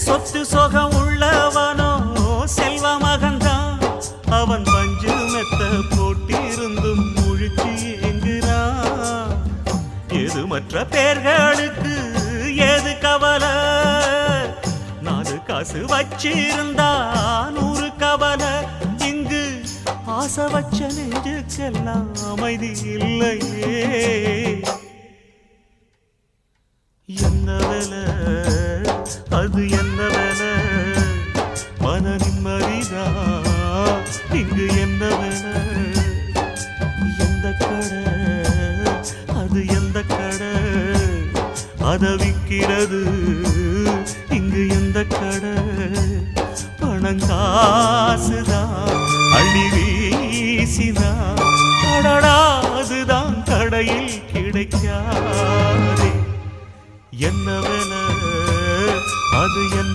சொத்து சொகம் உள்ளவனோ செல்வ மகன்தான். அவன் பஞ்சு மெத்த போட்டிருந்தும் முழிச்சு ஏங்குறான். எது மற்ற பேர்களுக்கு ஏது கவலை? 4 காசு வச்சிருந்தா 100 கவலை. இங்கு ஆசை வச்ச நெஞ்சுக்கெல்லாம் அமைதி இல்லையே. என்ன வேலை அது என்ன வேலை? மன நிம்மதிதான் இங்கு என்ன வேலை? எந்த கடை அது எந்த கடை? அதை விற்கிறது இங்கு எந்த கடை? பணங்காசுதான் அள்ளி வீசிதான் அடடாதுதான் கடையில் கிடைக்காதே. என்ன வேலை அது என்ன?